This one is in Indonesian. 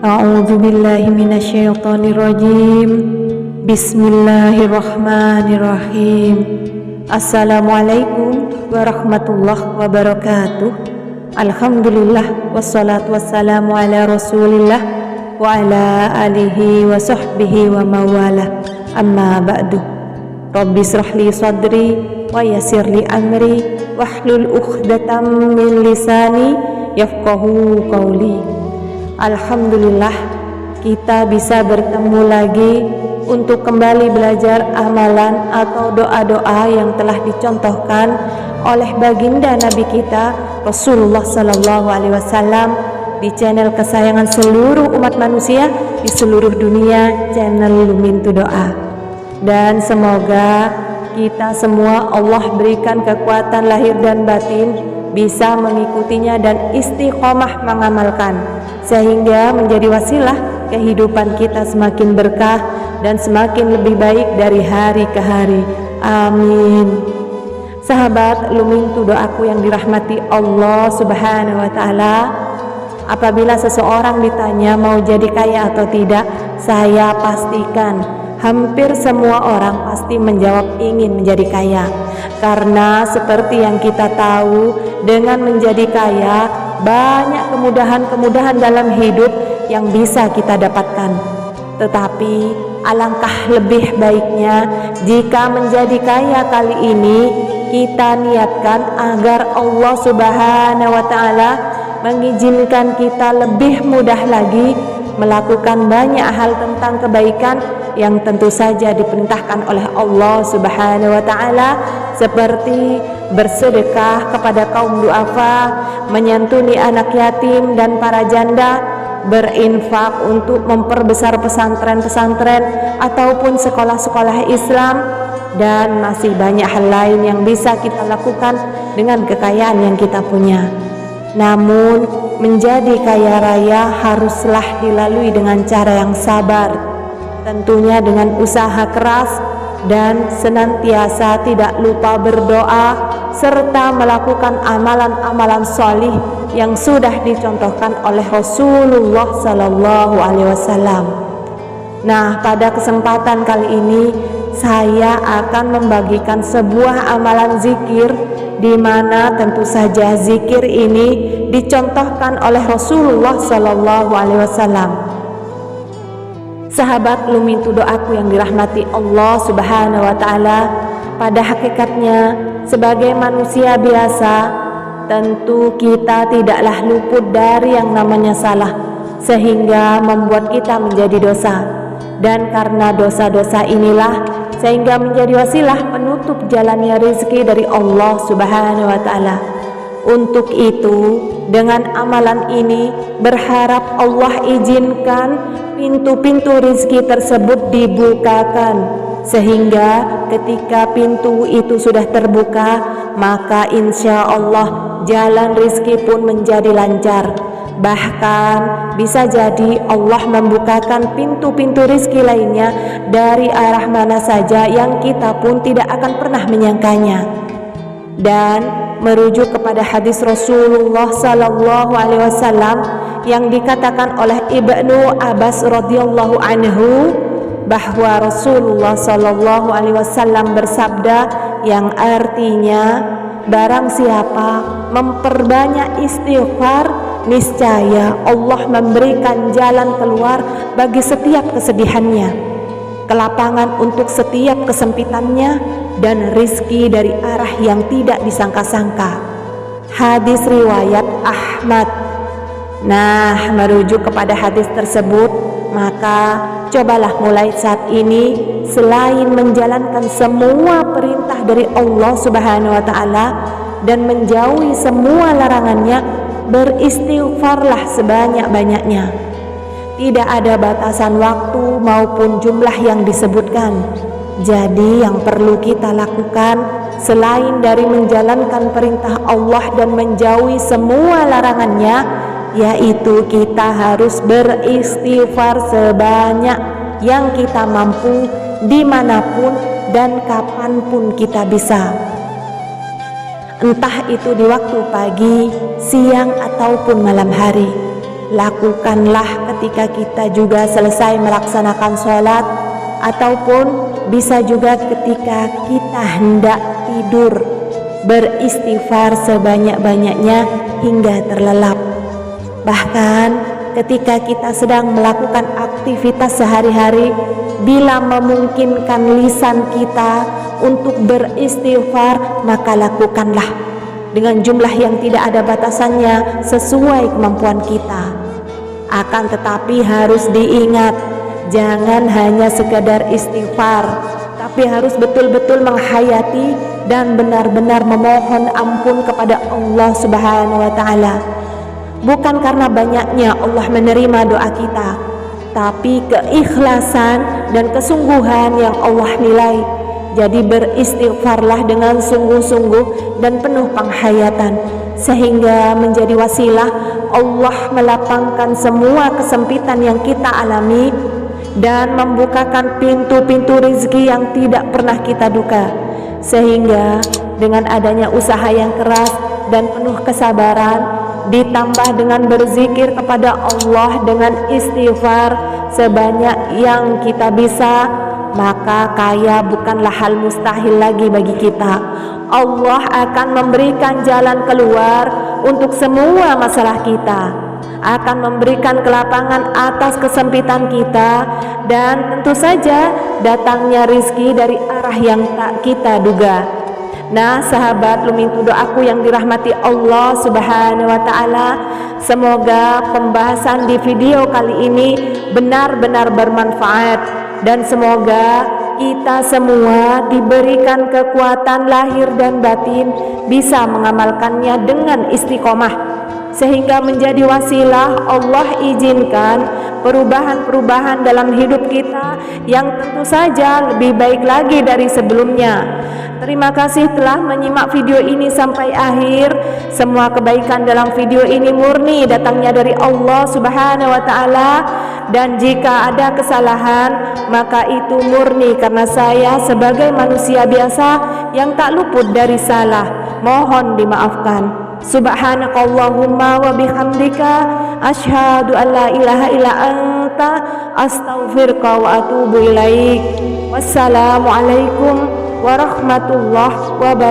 A'udzu billahi minasyaitonir rajim. Bismillahirrahmanirrahim. Assalamualaikum warahmatullahi wabarakatuh. Alhamdulillah wassalatu wassalamu ala Rasulillah wa ala alihi wa sahbihi wa mawala. Amma ba'du. Rabbi israh li sadri wa yassir li amri wahlul 'uqdatam min lisani yafqahu qawli. Alhamdulillah kita bisa bertemu lagi untuk kembali belajar amalan atau doa-doa yang telah dicontohkan oleh baginda Nabi kita Rasulullah Sallallahu Alaihi Wasallam di channel kesayangan seluruh umat manusia di seluruh dunia, channel Lumintu Doa. Dan semoga kita semua Allah berikan kekuatan lahir dan batin bisa mengikutinya dan istiqomah mengamalkan, sehingga menjadi wasilah kehidupan kita semakin berkah dan semakin lebih baik dari hari ke hari. Amin. Sahabat Lumintu Doaku yang dirahmati Allah Subhanahu wa Ta'ala, apabila seseorang ditanya mau jadi kaya atau tidak, saya pastikan hampir semua orang pasti menjawab ingin menjadi kaya. Karena seperti yang kita tahu, dengan menjadi kaya banyak kemudahan-kemudahan dalam hidup yang bisa kita dapatkan. Tetapi alangkah lebih baiknya jika menjadi kaya kali ini kita niatkan agar Allah Subhanahu wa Ta'ala mengizinkan kita lebih mudah lagi melakukan banyak hal tentang kebaikan yang tentu saja diperintahkan oleh Allah Subhanahu wa Ta'ala, seperti bersedekah kepada kaum duafa, menyantuni anak yatim dan para janda, berinfak untuk memperbesar pesantren-pesantren ataupun sekolah-sekolah Islam, dan masih banyak hal lain yang bisa kita lakukan dengan kekayaan yang kita punya. Namun menjadi kaya raya haruslah dilalui dengan cara yang sabar, tentunya dengan usaha keras dan senantiasa tidak lupa berdoa serta melakukan amalan-amalan solih yang sudah dicontohkan oleh Rasulullah Sallallahu Alaihi Wasallam. Nah, pada kesempatan kali ini saya akan membagikan sebuah amalan zikir di mana tentu saja zikir ini dicontohkan oleh Rasulullah Sallallahu Alaihi Wasallam. Sahabat Lumintu Doaku yang dirahmati Allah Subhanahu wa Ta'ala, pada hakikatnya sebagai manusia biasa tentu kita tidaklah luput dari yang namanya salah, sehingga membuat kita menjadi dosa. Dan karena dosa-dosa inilah sehingga menjadi wasilah penutup jalannya rezeki dari Allah Subhanahu wa Ta'ala. Untuk itu, dengan amalan ini berharap Allah izinkan pintu-pintu rezeki tersebut dibukakan, sehingga ketika pintu itu sudah terbuka, maka insya Allah jalan rezeki pun menjadi lancar. Bahkan bisa jadi Allah membukakan pintu-pintu rezeki lainnya dari arah mana saja yang kita pun tidak akan pernah menyangkanya. Dan merujuk kepada hadis Rasulullah Sallallahu Alaihi Wasallam yang dikatakan oleh Ibnu Abbas radhiyallahu anhu, bahwa Rasulullah Sallallahu Alaihi Wasallam bersabda yang artinya, barang siapa memperbanyak istighfar, niscaya Allah memberikan jalan keluar bagi setiap kesedihannya, kelapangan untuk setiap kesempitannya, dan rizki dari arah yang tidak disangka-sangka. Hadis riwayat Ahmad. Nah, merujuk kepada hadis tersebut, maka cobalah mulai saat ini, selain menjalankan semua perintah dari Allah Subhanahu wa Ta'ala dan menjauhi semua larangannya, beristighfarlah sebanyak-banyaknya. Tidak ada batasan waktu maupun jumlah yang disebutkan. Jadi yang perlu kita lakukan selain dari menjalankan perintah Allah dan menjauhi semua larangannya, yaitu kita harus beristighfar sebanyak yang kita mampu, dimanapun dan kapanpun kita bisa. Entah itu di waktu pagi, siang ataupun malam hari. lakukanlah ketika kita juga selesai melaksanakan sholat, ataupun bisa juga ketika kita hendak tidur. Beristighfar sebanyak-banyaknya hingga terlelap. Bahkan ketika kita sedang melakukan aktivitas sehari-hari, bila memungkinkan lisan kita untuk beristighfar, maka lakukanlah dengan jumlah yang tidak ada batasannya sesuai kemampuan kita. Akan tetapi harus diingat, jangan hanya sekedar istighfar, tapi harus betul-betul menghayati dan benar-benar memohon ampun kepada Allah Subhanahu wa Ta'ala. Bukan karena banyaknya Allah menerima doa kita, tapi keikhlasan dan kesungguhan yang Allah nilai. Jadi beristighfarlah dengan sungguh-sungguh dan penuh penghayatan, sehingga menjadi wasilah Allah melapangkan semua kesempitan yang kita alami dan membukakan pintu-pintu rezeki yang tidak pernah kita duga. Sehingga dengan adanya usaha yang keras dan penuh kesabaran, ditambah dengan berzikir kepada Allah dengan istighfar sebanyak yang kita bisa, maka kaya bukanlah hal mustahil lagi bagi kita. Allah akan memberikan jalan keluar untuk semua masalah kita, akan memberikan kelapangan atas kesempitan kita, dan tentu saja datangnya rizki dari arah yang tak kita duga. Nah sahabat Lumintu doaku yang dirahmati Allah Subhanahu wa Ta'ala, semoga pembahasan di video kali ini benar-benar bermanfaat, dan semoga kita semua diberikan kekuatan lahir dan batin bisa mengamalkannya dengan istiqomah, sehingga menjadi wasilah Allah izinkan perubahan-perubahan dalam hidup kita yang tentu saja lebih baik lagi dari sebelumnya. Terima kasih telah menyimak video ini sampai akhir. Semua kebaikan dalam video ini murni datangnya dari Allah Subhanahu wa Ta'ala, dan jika ada kesalahan maka itu murni karena saya sebagai manusia biasa yang tak luput dari salah. Mohon dimaafkan. Subhanakallahumma wa bihamdika asyhadu an la ilaha illa anta astaghfiruka wa atubu ilaik. Wassalamualaikum warahmatullahi wabarakatuh.